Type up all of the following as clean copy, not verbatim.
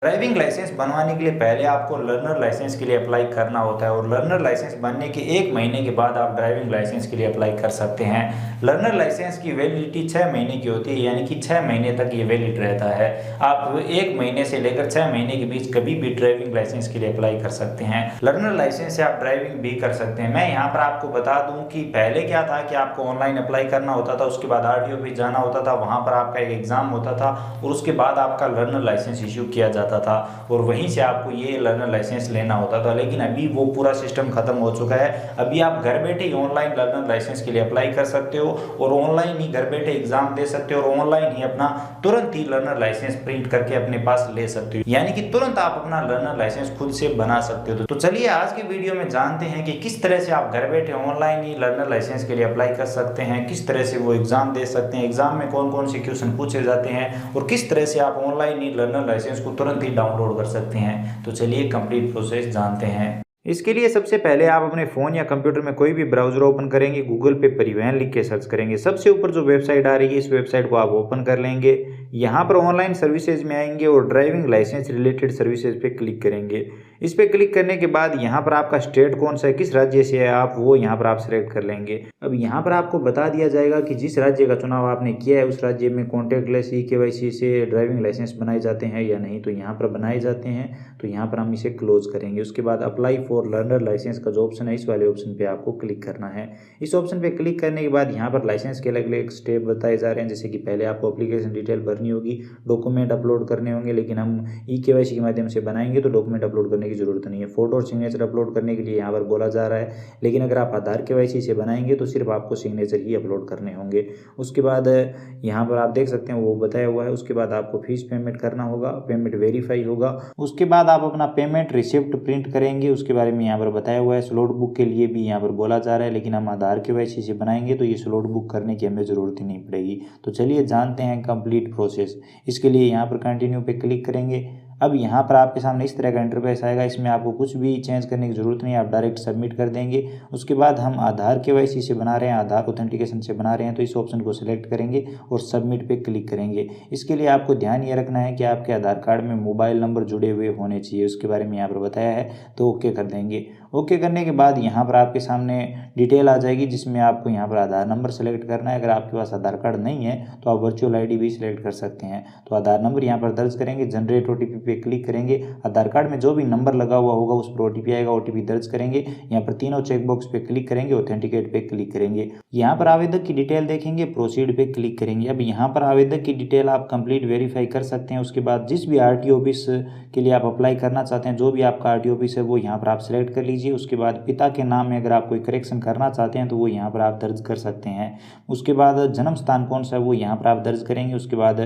Driving licence बनवाने के लिए पहले आपको लर्नर लाइसेंस के लिए अप्लाई करना होता है और लर्नर लाइसेंस बनने के 1 महीने के बाद आप ड्राइविंग लाइसेंस के लिए अप्लाई कर सकते हैं। लर्नर लाइसेंस की वैलिडिटी 6 महीने की होती है, यानी कि 6 महीने तक ये वैलिड रहता है। आप 1 महीने से लेकर 6 महीने के बीच कभी भी ड्राइविंग लाइसेंस के लिए अप्लाई कर सकते हैं। लर्नर लाइसेंस से आप ड्राइविंग भी कर सकते हैं। मैं यहाँ पर आपको बता दूँ कि पहले क्या था कि आपको ऑनलाइन अप्लाई करना होता था, उसके बाद आरटीओ ऑफिस जाना होता था, वहाँ पर आपका एक एग्ज़ाम होता था और उसके बाद आपका लर्नर लाइसेंस इशू किया जाता था और वहीं से आपको ये लर्नर लाइसेंस लेना होता था। लेकिन अभी वो पूरा सिस्टम खत्म हो चुका है। अभी आप घर बैठे ही ऑनलाइन लर्नर लाइसेंस के लिए अप्लाई कर सकते हो और ऑनलाइन ही घर बैठे एग्जाम दे सकते हो और ऑनलाइन ही अपना तुरंत ही लर्नर लाइसेंस प्रिंट करके अपने पास ले सकते हो, यानी कि तुरंत आप अपना लर्नर लाइसेंस खुद से बना सकते हो। तो चलिए आज की वीडियो में जानते हैं कि किस तरह से आप घर बैठे ऑनलाइन ही लर्नर लाइसेंस के लिए अप्लाई कर सकते हैं, किस तरह से वो एग्जाम दे सकते हैं, एग्जाम में कौन कौन से क्वेश्चन पूछे जाते हैं और किस तरह से आप ऑनलाइन ही लर्नर लाइसेंस को तुरंत ही डाउनलोड कर सकते हैं। तो चलिए कंप्लीट प्रोसेस जानते हैं। इसके लिए सबसे पहले आप अपने फ़ोन या कंप्यूटर में कोई भी ब्राउज़र ओपन करेंगे, गूगल पे परिवहन लिख के सर्च करेंगे। सबसे ऊपर जो वेबसाइट आ रही है इस वेबसाइट को आप ओपन कर लेंगे। यहाँ पर ऑनलाइन सर्विसेज में आएंगे और ड्राइविंग लाइसेंस रिलेटेड सर्विसेज पे क्लिक करेंगे। इस पे क्लिक करने के बाद यहाँ पर आपका स्टेट कौन सा है, किस राज्य से है आप, वो यहाँ पर आप सिलेक्ट कर लेंगे। अब यहाँ पर आपको बता दिया जाएगा कि जिस राज्य का चुनाव आपने किया है उस राज्य में कॉन्टैक्टलेस ई-केवाईसी से ड्राइविंग लाइसेंस बनाए जाते हैं या नहीं, तो यहाँ पर बनाए जाते हैं। तो यहाँ पर हम इसे क्लोज करेंगे। उसके बाद अप्लाई फॉर लर्नर लाइसेंस का जो ऑप्शन है इस वाले ऑप्शन पे आपको क्लिक करना है। इस ऑप्शन पे क्लिक करने के बाद यहाँ पर लाइसेंस के अलग अलग स्टेप बताए जा रहे हैं, जैसे कि पहले आपको एप्लीकेशन डिटेल भरनी होगी, डॉक्यूमेंट अपलोड करने होंगे, लेकिन हम ई-केवाईसी के माध्यम से बनाएंगे तो डॉक्यूमेंट अपलोड करने की जरूरत नहीं है। फोटो और सिग्नेचर अपलोड करने के लिए यहाँ पर बोला जा रहा है, लेकिन अगर आप आधार केवाईसी से बनाएंगे तो सिर्फ आपको सिग्नेचर ही अपलोड करने होंगे। उसके बाद यहाँ पर आप देख सकते हैं वो बताया हुआ है। उसके बाद आपको फीस पेमेंट करना होगा, पेमेंट वेरीफाई होगा। उसके बाद आप अपना पेमेंट रिसिप्ट प्रिंट करेंगे, उसके बारे में यहाँ पर बताया हुआ है। स्लॉट बुक के लिए भी यहाँ पर बोला जा रहा है, लेकिन हम आधार केवाईसी से बनाएंगे तो ये स्लॉट बुक करने की हमें ज़रूरत ही नहीं पड़ेगी। तो चलिए जानते हैं कंप्लीट प्रोसेस। इसके लिए यहाँ पर कंटिन्यू पे क्लिक करेंगे। अब यहाँ पर आपके सामने इस तरह का इंटरफेस आएगा, इसमें आपको कुछ भी चेंज करने की ज़रूरत नहीं है, आप डायरेक्ट सबमिट कर देंगे। उसके बाद हम आधार केवाईसी से बना रहे हैं, आधार ऑथेंटिकेशन से बना रहे हैं, तो इस ऑप्शन को सिलेक्ट करेंगे और सबमिट पे क्लिक करेंगे। इसके लिए आपको ध्यान ये रखना है कि आपके आधार कार्ड में मोबाइल नंबर जुड़े हुए होने चाहिए, उसके बारे में यहाँ पर बताया है, तो ओके कर देंगे। ओके करने के बाद यहाँ पर आपके सामने डिटेल आ जाएगी, जिसमें आपको यहाँ पर आधार नंबर सेलेक्ट करना है। अगर आपके पास आधार कार्ड नहीं है तो आप वर्चुअल आईडी भी सिलेक्ट कर सकते हैं। तो आधार नंबर यहाँ पर दर्ज करेंगे, जनरेट ओटीपी पे क्लिक करेंगे। आधार कार्ड में जो भी नंबर लगा हुआ होगा उस पर ओटीपी आएगा, ओटीपी दर्ज करेंगे। यहाँ पर तीनों चेकबॉक्स पे क्लिक करेंगे, ऑथेंटिकेट पे क्लिक करेंगे। यहाँ पर आवेदक की डिटेल देखेंगे, प्रोसीड पे क्लिक करेंगे। अब यहाँ पर आवेदक की डिटेल आप कंप्लीट वेरीफाई कर सकते हैं। उसके बाद जिस भी आरटीओ ऑफिस के लिए आप अप्लाई करना चाहते हैं, जो भी आपका आरटीओ ऑफिस है वो यहाँ पर आप सिलेक्ट कर लीजिए। उसके बाद पिता के नाम में अगर आप कोई करेक्शन करना चाहते हैं तो वो यहाँ पर आप दर्ज कर सकते हैं। उसके बाद जन्म स्थान कौन सा है वो यहाँ पर आप दर्ज करेंगे। उसके बाद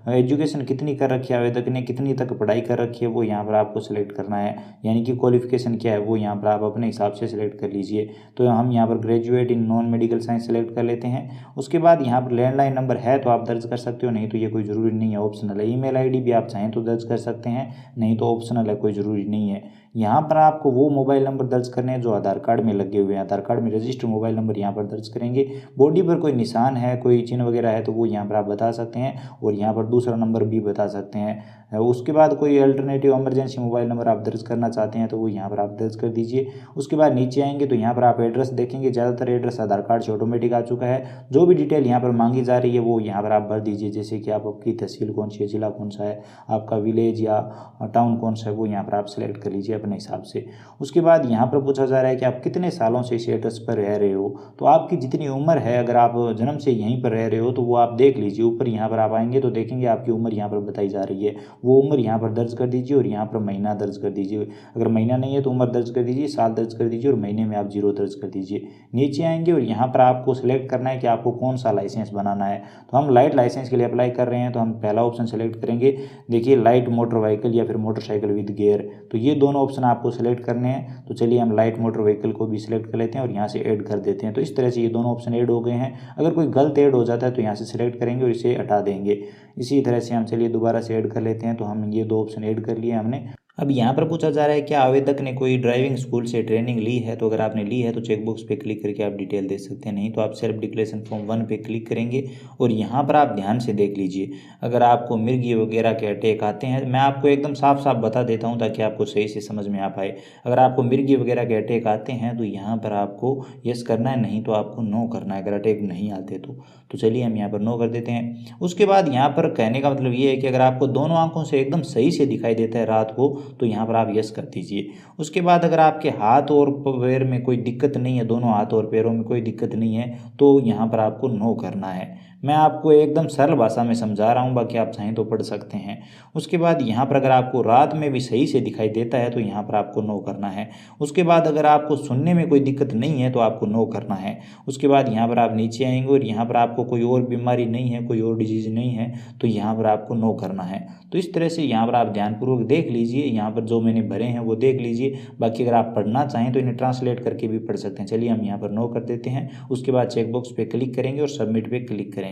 एजुकेशन कितनी कर रखी है आवेदक ने, कितनी तक पढ़ाई कर रखी है, वो यहाँ पर आपको सिलेक्ट करना है, यानी कि क्वालिफिकेशन क्या है वो यहाँ पर आप अपने हिसाब से सिलेक्ट कर लीजिए। तो हम यहाँ पर graduate in non medical science select कर लेते हैं। उसके बाद यहाँ पर लैंडलाइन नंबर है तो आप दर्ज कर सकते हो, नहीं तो ये कोई ज़रूरी नहीं है, ऑप्शनल है। ईमेल आईडी भी आप चाहें तो दर्ज कर सकते हैं, नहीं तो ऑप्शनल है, कोई ज़रूरी नहीं है। यहाँ पर आपको वो मोबाइल नंबर दर्ज करने हैं जो आधार कार्ड में लगे हुए हैं। आधार कार्ड में रजिस्टर मोबाइल नंबर यहाँ पर दर्ज करेंगे। बॉडी पर कोई निशान है, कोई चिन्ह वगैरह है तो वो यहाँ पर आप बता सकते हैं और यहाँ पर दूसरा नंबर भी बता सकते हैं। उसके बाद कोई अल्टरनेटिव इमरजेंसी मोबाइल नंबर आप दर्ज करना चाहते हैं तो वो यहाँ पर आप दर्ज कर दीजिए। उसके बाद नीचे आएंगे तो यहाँ पर आप एड्रेस देखेंगे, ज़्यादातर एड्रेस आधार कार्ड से ऑटोमेटिक आ चुका है। जो भी डिटेल यहाँ पर मांगी जा रही है वो यहाँ पर आप भर दीजिए, जैसे कि आपकी तहसील कौन सी है, जिला कौन सा है, आपका विलेज या टाउन कौन सा है, वो यहाँ पर आप सिलेक्ट कर लीजिए अपने हिसाब से। उसके बाद यहाँ पर पूछा जा रहा है कि आप कितने सालों से इस एड्रेस पर रह रहे हो, तो आपकी जितनी उम्र है, अगर आप जन्म से यहीं पर रह रहे हो तो वो आप देख लीजिए। ऊपर यहाँ पर आप आएंगे तो देखेंगे आपकी उम्र यहाँ पर बताई जा रही है, वो उम्र यहाँ पर दर्ज कर दीजिए और यहाँ पर महीना दर्ज कर दीजिए। अगर महीना नहीं है तो उम्र दर्ज कर दीजिए, साल दर्ज कर दीजिए और महीने में आप 0 दर्ज कर दीजिए। नीचे आएंगे और यहाँ पर आपको सिलेक्ट करना है कि आपको कौन सा लाइसेंस बनाना है। तो हम लाइट लाइसेंस के लिए अप्लाई कर रहे हैं तो हम पहला ऑप्शन सेलेक्ट करेंगे। देखिए लाइट मोटर व्हीकल या फिर मोटरसाइकिल विद गियर, तो ये दोनों ऑप्शन आपको सिलेक्ट करने हैं। तो चलिए हम लाइट मोटर व्हीकल को भी सिलेक्ट कर लेते हैं और यहाँ से ऐड कर देते हैं। तो इस तरह से ये दोनों ऑप्शन ऐड हो गए हैं। अगर कोई गलत ऐड हो जाता है तो यहाँ से सिलेक्ट करेंगे और इसे हटा देंगे। इसी तरह से हम चलिए दोबारा से ऐड कर लेते हैं। तो हम ये 2 ऑप्शन ऐड कर लिए हमने। अब यहाँ पर पूछा जा रहा है क्या आवेदक ने कोई ड्राइविंग स्कूल से ट्रेनिंग ली है। तो अगर आपने ली है तो चेकबॉक्स पे क्लिक करके आप डिटेल दे सकते हैं, नहीं तो आप सेल्फ डिक्लेरेशन फॉर्म 1 पे क्लिक करेंगे। और यहाँ पर आप ध्यान से देख लीजिए, अगर आपको मिर्गी वगैरह के अटैक आते हैं, मैं आपको एकदम साफ साफ बता देता हूँ ताकि आपको सही से समझ में आ पाए। अगर आपको मिर्गी वगैरह के अटैक आते हैं तो यहाँ पर आपको यस करना है, नहीं तो आपको नो करना है, अगर अटैक नहीं आते तो चलिए हम यहाँ पर नो कर देते हैं। उसके बाद यहाँ पर कहने का मतलब ये है कि अगर आपको दोनों आंखों से एकदम सही से दिखाई देता है रात को तो यहाँ पर आप यस कर दीजिए। उसके बाद अगर आपके हाथ और पैर में कोई दिक्कत नहीं है, दोनों हाथ और पैरों में कोई दिक्कत नहीं है, तो यहाँ पर आपको नो करना है। मैं आपको एकदम सरल भाषा में समझा रहा हूँ, बाकी आप चाहें तो पढ़ सकते हैं। उसके बाद यहाँ पर अगर आपको रात में भी सही से दिखाई देता है तो यहाँ पर आपको नो करना है। उसके बाद अगर आपको सुनने में कोई दिक्कत नहीं है तो आपको नो करना है। उसके बाद यहाँ पर आप नीचे आएंगे और यहाँ पर आपको कोई और बीमारी नहीं है, कोई और डिजीज़ नहीं है, तो यहाँ पर आपको नो करना है। तो इस तरह से यहाँ पर आप ध्यानपूर्वक देख लीजिए, यहाँ पर जो मैंने भरे हैं वो देख लीजिए। बाकी अगर आप पढ़ना चाहें तो इन्हें ट्रांसलेट करके भी पढ़ सकते हैं। चलिए हम यहाँ पर नो कर देते हैं। उसके बाद चेकबॉक्स पे क्लिक करेंगे और सबमिट पे क्लिक करेंगे।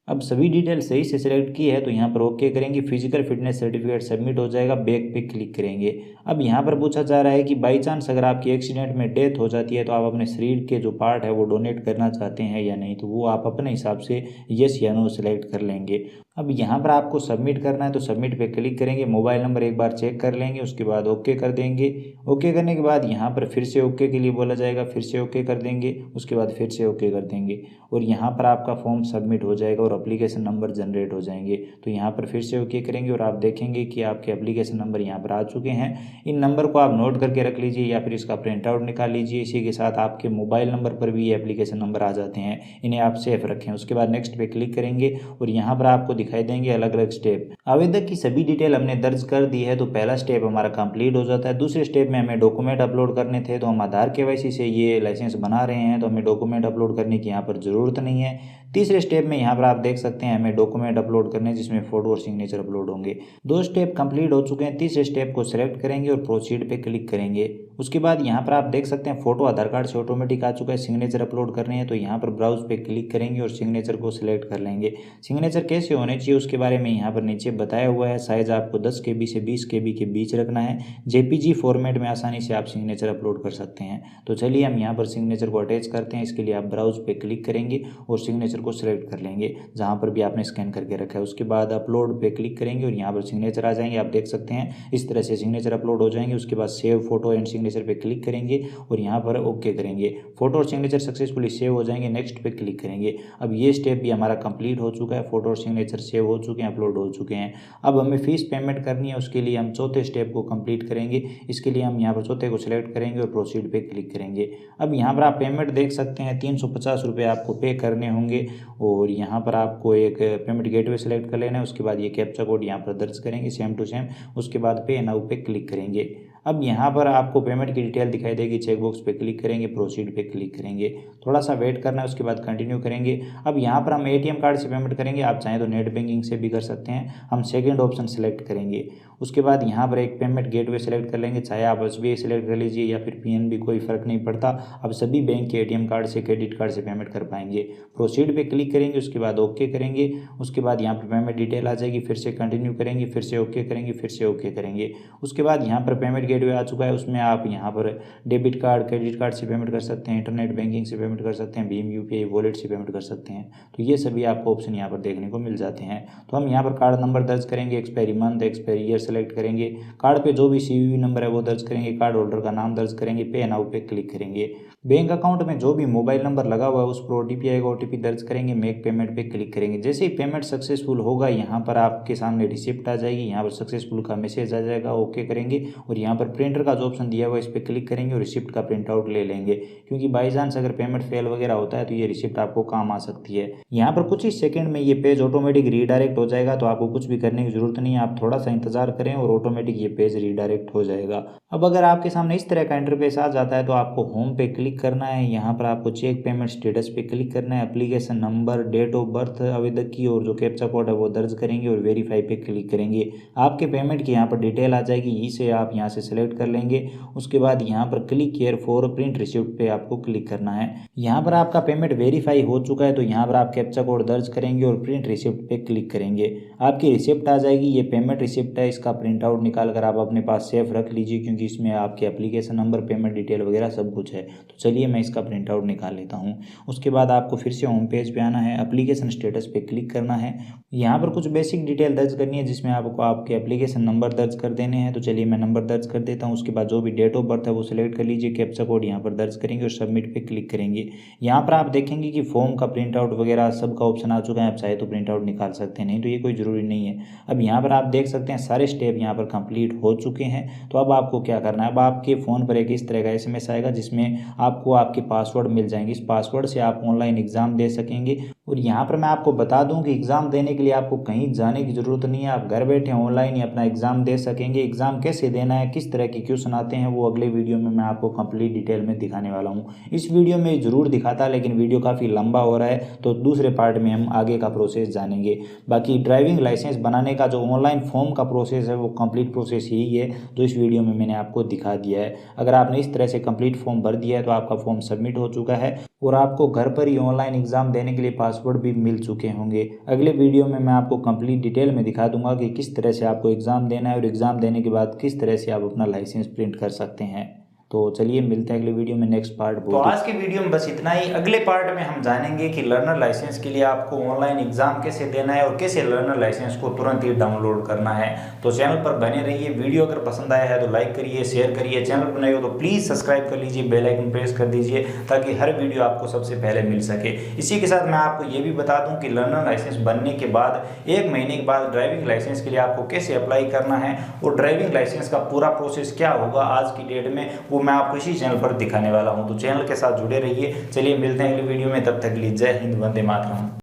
अब सभी डिटेल सही से सिलेक्ट की है तो यहाँ पर ओके करेंगे, फिजिकल फिटनेस सर्टिफिकेट सबमिट हो जाएगा, बैक पे क्लिक करेंगे। अब यहाँ पर पूछा जा रहा है कि बाई चांस अगर आपकी एक्सीडेंट में डेथ हो जाती है तो आप अपने शरीर के जो पार्ट है वो डोनेट करना चाहते हैं या नहीं, तो वो आप अपने हिसाब से यस या नो सेलेक्ट कर लेंगे। अब यहाँ पर आपको सबमिट करना है तो सबमिट पे क्लिक करेंगे, मोबाइल नंबर एक बार चेक कर लेंगे, उसके बाद ओके कर देंगे। ओके करने के बाद यहाँ पर फिर से ओके के लिए बोला जाएगा, फिर से ओके कर देंगे, उसके बाद फिर से ओके कर देंगे और यहाँ पर आपका फॉर्म सबमिट हो जाएगा और एप्लीकेशन नंबर जनरेट हो जाएंगे। तो यहाँ पर फिर से ओके करेंगे और आप देखेंगे कि आपके एप्लीकेशन नंबर यहाँ पर आ चुके हैं। इन नंबर को आप नोट करके रख लीजिए या फिर इसका प्रिंट आउट निकाल लीजिए। इसी के साथ आपके मोबाइल नंबर पर भी ये एप्लीकेशन नंबर आ जाते हैं, इन्हें आप सेफ रखें। उसके बाद नेक्स्ट पे क्लिक करेंगे और यहाँ पर आपको दिखाई देंगे अलग अलग स्टेप। आवेदक की सभी डिटेल हमने दर्ज कर दी है तो पहला स्टेप हमारा कंप्लीट हो जाता है। दूसरे स्टेप में हमें डॉक्यूमेंट अपलोड करने थे, तो हम आधार केवाईसी से ये लाइसेंस बना रहे हैं तो हमें डॉक्यूमेंट अपलोड करने की यहाँ पर ज़रूरत नहीं है। तीसरे स्टेप में यहाँ पर आप देख सकते हैं हमें डॉक्यूमेंट अपलोड करने, जिसमें फोटो और सिग्नेचर अपलोड होंगे। 2 स्टेप कंप्लीट हो चुके हैं। तीसरे स्टेप को सिलेक्ट करेंगे और प्रोसीड पे क्लिक करेंगे। उसके बाद यहाँ पर आप देख सकते हैं फोटो आधार कार्ड से ऑटोमेटिक आ चुका है। सिग्नेचर अपलोड करने हैं तो यहाँ पर ब्राउज पे क्लिक करेंगे और सिग्नेचर को सिलेक्ट कर लेंगे। सिग्नेचर कैसे होने चाहिए उसके बारे में यहाँ पर नीचे बताया हुआ है। साइज आपको 10 KB से 20 KB के बीच रखना है। JPG फॉर्मेट में आसानी से आप सिग्नेचर अपलोड कर सकते हैं। तो चलिए हम यहाँ पर सिग्नेचर को अटैच करते हैं। इसके लिए आप ब्राउज पे क्लिक करेंगे और सिग्नेचर को सिलेक्ट कर लेंगे जहाँ पर भी आपने स्कैन करके रखा है। उसके बाद अपलोड पे क्लिक करेंगे और यहाँ पर सिग्नेचर आ जाएंगे। आप देख सकते हैं इस तरह से सिग्नेचर अपलोड हो जाएंगे। उसके बाद सेव फोटो एंड सिग्नेचर पे क्लिक करेंगे और यहाँ पर ओके करेंगे। फोटो और सिग्नेचर सक्सेसफुली सेव हो जाएंगे। नेक्स्ट पे क्लिक करेंगे। अब ये स्टेप भी हमारा कंप्लीट हो चुका है। फोटो और सिग्नेचर सेव हो चुके हैं, अपलोड हो चुके हैं। अब हमें फीस पेमेंट करनी है, उसके लिए हम चौथे स्टेप को कंप्लीट करेंगे। इसके लिए हम यहाँ पर चौथे को सिलेक्ट करेंगे और प्रोसीड पे क्लिक करेंगे। अब यहाँ पर आप पेमेंट देख सकते हैं 350 रुपये आपको पे करने होंगे और यहाँ पर आपको एक पेमेंट गेटवे सेलेक्ट कर लेना है। उसके बाद ये कैप्चा कोड यहाँ पर दर्ज करेंगे सेम टू सेम। उसके बाद पे नाउ पे क्लिक करेंगे। अब यहाँ पर आपको पेमेंट की डिटेल दिखाई देगी। चेकबॉक्स पे क्लिक करेंगे, प्रोसीड पे क्लिक करेंगे, थोड़ा सा वेट करना है, उसके बाद कंटिन्यू करेंगे। अब यहाँ पर हम ATM कार्ड से पेमेंट करेंगे, आप चाहें तो नेट बैंकिंग से भी कर सकते हैं। हम सेकंड ऑप्शन सेलेक्ट करेंगे। उसके बाद यहाँ पर एक पेमेंट गेटवे सेलेक्ट कर लेंगे, चाहे आप SBI सेलेक्ट कर लीजिए या फिर PNB, कोई फ़र्क नहीं पड़ता। अब सभी बैंक के ATM कार्ड से, क्रेडिट कार्ड से पेमेंट कर पाएंगे। प्रोसीड पे क्लिक करेंगे, उसके बाद ओके करेंगे। उसके बाद यहाँ पर पेमेंट डिटेल आ जाएगी, फिर से कंटिन्यू करेंगे, फिर से ओके करेंगे, फिर से ओके करेंगे। उसके बाद यहाँ पर पेमेंट गेटवे आ चुका है, उसमें आप यहाँ पर डेबिट कार्ड, क्रेडिट कार्ड से पेमेंट कर सकते हैं, इंटरनेट बैंकिंग से पेमेंट कर सकते हैं, भीम UPI वॉलेट से पेमेंट कर सकते हैं। तो ये सभी आपको ऑप्शन यहाँ पर देखने को मिल जाते हैं। तो हम यहाँ पर कार्ड नंबर दर्ज करेंगे, expiry month, expiry year select करेंगे, कार्ड पे जो भी CVV नंबर है वो दर्ज करेंगे, कार्ड होल्डर का नाम दर्ज करेंगे, पे नाउ पे क्लिक करेंगे। बैंक अकाउंट में जो भी मोबाइल नंबर लगा हुआ है उस पर OTP आएगा, OTP दर्ज करेंगे, मेक पेमेंट पे क्लिक करेंगे। जैसे ही पेमेंट सक्सेसफुल होगा यहाँ पर आपके सामने रिसिप्ट आ जाएगी, यहाँ पर सक्सेसफुल का मैसेज आ जाएगा, ओके करेंगे और यहाँ पर प्रिंटर का जो ऑप्शन दिया हुआ है इस पर क्लिक करेंगे और रिसिप्ट का प्रिंट आउट ले लेंगे, क्योंकि बाई चांस अगर पेमेंट फेल वगैरह होता है तो ये रिसिप्ट आपको काम आ सकती है। यहाँ पर कुछ ही सेकंड में ये पेज ऑटोमेटिक रीडायरेक्ट हो जाएगा, तो आपको कुछ भी करने की जरूरत नहीं है, आप थोड़ा सा इंतजार करें और ऑटोमेटिक ये पेज रीडायरेक्ट हो जाएगा। अब अगर आपके सामने इस तरह का इंटरफेस आ जाता है तो आपको होम पे क्लिक करना है। यहाँ पर आपको चेक पेमेंट स्टेटस पे क्लिक करना है, application number, date of birth आवेदक की और जो कैप्चा कोड है वो दर्ज करेंगे और वेरीफाई पे क्लिक करेंगे। आपके पेमेंट की यहाँ पर डिटेल आ जाएगी, इसे आप यहाँ से सिलेक्ट कर लेंगे। उसके बाद यहाँ पर click here for print receipt पे आपको क्लिक करना है। यहाँ पर आपका पेमेंट वेरीफाई हो चुका है तो यहाँ पर आप कैप्चा कोड दर्ज करेंगे और प्रिंट रिसिप्ट पे क्लिक करेंगे। आपकी रिसिप्ट आ जाएगी, ये पेमेंट रिसिप्ट है, इसका इसका प्रिंट आउट निकाल कर आप अपने पास सेफ रख लीजिए, क्योंकि इसमें आपके एप्लीकेशन नंबर, पेमेंट डिटेल वगैरह सब कुछ है। तो चलिए मैं इसका प्रिंट आउट निकाल लेता हूँ। उसके बाद आपको फिर से होम पेज पे आना है, एप्लीकेशन स्टेटस पे क्लिक करना है। यहाँ पर कुछ बेसिक डिटेल दर्ज करनी है, जिसमें आपको आपके एप्लीकेशन नंबर दर्ज कर देने हैं। तो चलिए मैं नंबर दर्ज कर देता हूँ। उसके बाद जो भी डेट ऑफ बर्थ है वो सिलेक्ट कर लीजिए, कैप्चा कोड यहाँ पर दर्ज करेंगे और सबमिट पे क्लिक करेंगे। यहाँ पर आप देखेंगे कि फॉर्म का प्रिंट आउट वगैरह सबका ऑप्शन आ चुका है। आप चाहे तो प्रिंट आउट निकाल सकते हैं, नहीं तो ये कोई ज़रूरी नहीं है। अब यहाँ पर आप देख सकते हैं सारे स्टेप यहाँ पर कंप्लीट हो चुके हैं। तो अब आपको क्या करना है, अब आपके फ़ोन पर एक इस तरह का SMS आएगा, जिसमें आपको आपके पासवर्ड मिल जाएंगे। इस पासवर्ड से आप ऑनलाइन एग्ज़ाम दे सकेंगे। और यहाँ पर मैं आपको बता दूं कि एग्ज़ाम देने के लिए आपको कहीं जाने की ज़रूरत नहीं है। आप घर बैठे ऑनलाइन ही अपना एग्ज़ाम दे सकेंगे। एग्ज़ाम कैसे देना है, किस तरह के क्वेश्चन आते हैं, वो अगले वीडियो में मैं आपको कंप्लीट डिटेल में दिखाने वाला हूँ। इस वीडियो में ज़रूर दिखाता, लेकिन वीडियो काफ़ी लंबा हो रहा है, तो दूसरे पार्ट में हम आगे का प्रोसेस जानेंगे। बाकी ड्राइविंग लाइसेंस बनाने का जो ऑनलाइन फॉर्म का प्रोसेस है वो कंप्लीट प्रोसेस यही है जो इस वीडियो में मैंने आपको दिखा दिया है। अगर आपने इस तरह से कंप्लीट फॉर्म भर दिया है तो आपका फॉर्म सबमिट हो चुका है और आपको घर पर ही ऑनलाइन एग्ज़ाम देने के लिए पासवर्ड भी मिल चुके होंगे। अगले वीडियो में मैं आपको कंप्लीट डिटेल में दिखा दूंगा कि किस तरह से आपको एग्ज़ाम देना है और एग्ज़ाम देने के बाद किस तरह से आप अपना लाइसेंस प्रिंट कर सकते हैं। तो चलिए मिलते हैं अगले वीडियो में नेक्स्ट पार्ट। तो आज के वीडियो में बस इतना ही। अगले पार्ट में हम जानेंगे कि लर्नर लाइसेंस के लिए आपको ऑनलाइन एग्जाम कैसे देना है और कैसे लर्नर लाइसेंस को तुरंत ही डाउनलोड करना है। तो चैनल पर बने रहिए। वीडियो अगर पसंद आया है तो लाइक करिए, शेयर करिए। चैनल पर नए हो तो प्लीज़ सब्सक्राइब कर लीजिए, बेल आइकन प्रेस कर दीजिए ताकि हर वीडियो आपको सबसे पहले मिल सके। इसी के साथ मैं आपको ये भी बता दूँ कि लर्नर लाइसेंस बनने के बाद 1 महीने के बाद ड्राइविंग लाइसेंस के लिए आपको कैसे अप्लाई करना है और ड्राइविंग लाइसेंस का पूरा प्रोसेस क्या होगा आज की डेट में, वो मैं आपको इसी चैनल पर दिखाने वाला हूं। तो चैनल के साथ जुड़े रहिए। चलिए मिलते हैं अगली वीडियो में, तब तक के लिए जय हिंद, वंदे मातरम।